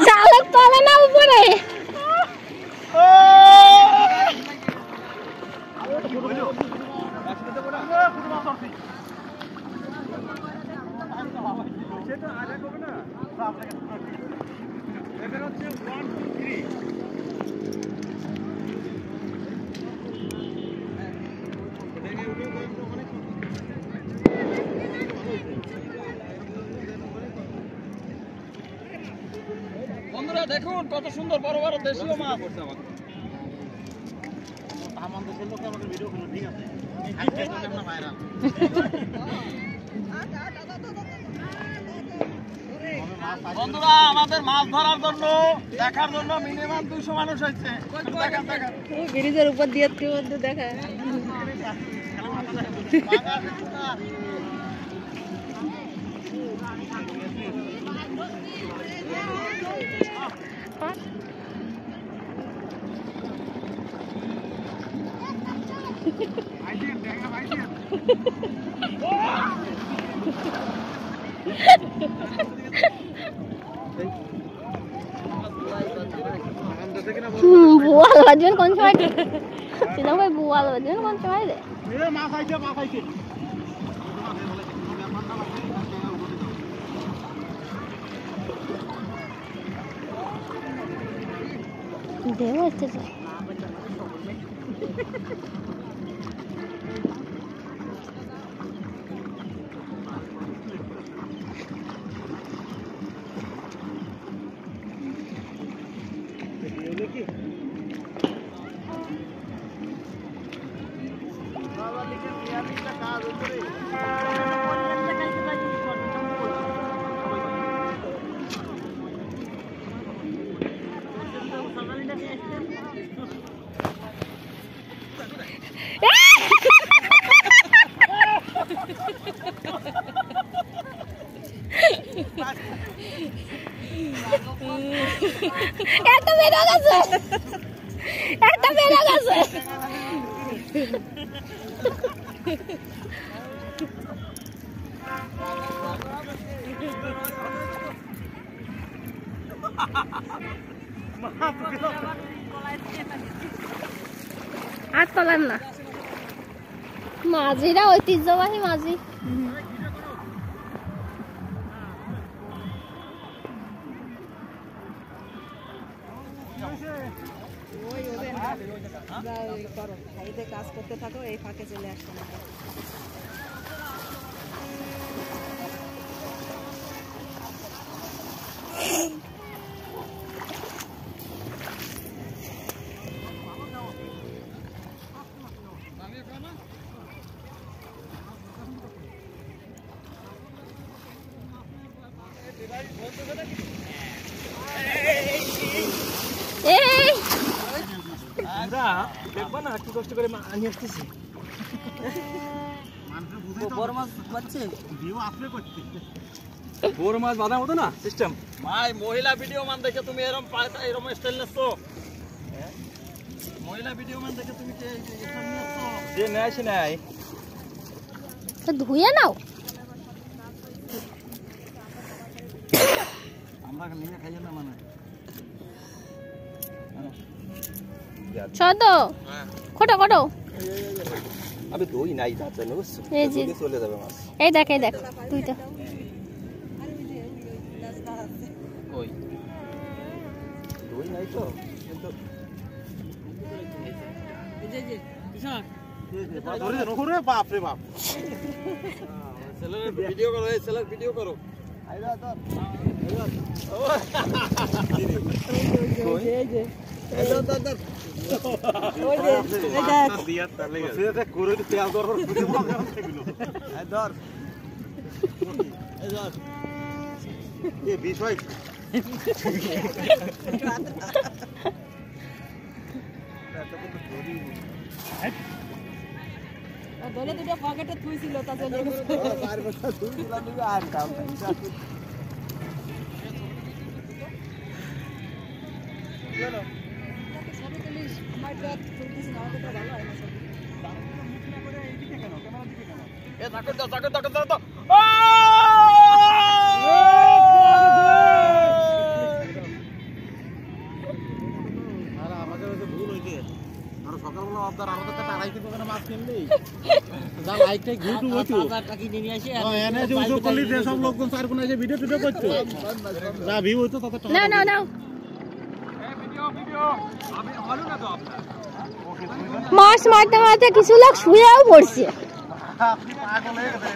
জালের তলে না উপরে? বন্ধুরা দেখুন কত সুন্দর বড় বড় দেশীয় মাছ। আমাদের দেশের লোক আমাদের ভিডিও করলো, ঠিক আছে? বন্ধুরা আমাদের মাছ ধরার জন্য দেখার জন্য মিনিমাম 200 মানুষ হয়েছে। ব্রিজের উপর দিয়ে দেখা বুয়াল বাজবেন কোন সময়? চিনা ভাই বুয়াল বাজবেন কোন সময় রে? মাছ আইছে, মাছ আইছে। দেও আসতেছে। একটা বেড়া গেছে, একটা বেড়া গেছে। আর তোলেন না, মাঝিরা ঐতিহ্যবাহী মাঝি। কাজ করতে থাকো, এই ফাঁকে চলে আসতে না। দেখবা না কি কষ্ট করে আনিয়ে আসতেছি। বড় মাছ পাচ্ছে, ভিউ আপনি করতে বড় মাছ বাঁধার মতো না সিস্টেম। ভাই মহিলা ভিডিও মান দেখে তুমি এরকম স্টাইল নেছো? মহিলা ভিডিও মান দেখে তুমি যে নেয় সে নেয়, ধুয়ে নাও। আমরা নিয়ে খাইয়ে না মানে ছোট কত কত আমি দই নাই যাচ্ছে না, বুঝছো? এই যে চলে যাবে মাছ। এই দেখ তুই তো ওই দই নাই তো, কিন্তু এই যে কিষান ধরে দেন ওরে, বাপ রে বাপ। সেলের ভিডিও করো, এই সেলের ভিডিও করো। আইরা তো এই যে এই দাদা ওই যে এই দেখ দিয়া তালে গেছে, সেটা করে দি তেল দর করে মাছ এগুলো। এই ধর, এই ধর, এই বিষয় ধরে দুটো পকেটে থুইছিল, তা চলে গেছে। আর বছর দুই দিলা নিবে আর কাম নাই। চলো ছবি তুলিস, আমার তো তুলতেছি না, আমাকে তো ভালো হয় না ছবি। করে এইদিকে কেন, ক্যামেরার দিকে কেন? এ জাকেট দাও জাকেট দাও দাও আরে আমাদের ওই ভুল হইছে আর সকালবেলা আপনার আমাদের তো আড়াই কিলো করে মাছ কিনলি যা লাইটটা ঘুরটু হইতো টাকা কিনে আসি এনে যে উজো করলি যে সব লোকজন চার কোণে এসে ভিডিও টিডিও করছো যা ভিউ হইতো তত টাকা না না ভিডিও আমি হলো না তো আপনার মাছ মারতে মারতে কিছু লোক শুয়েও পড়ছে আপনি পাগল হয়ে গেছেন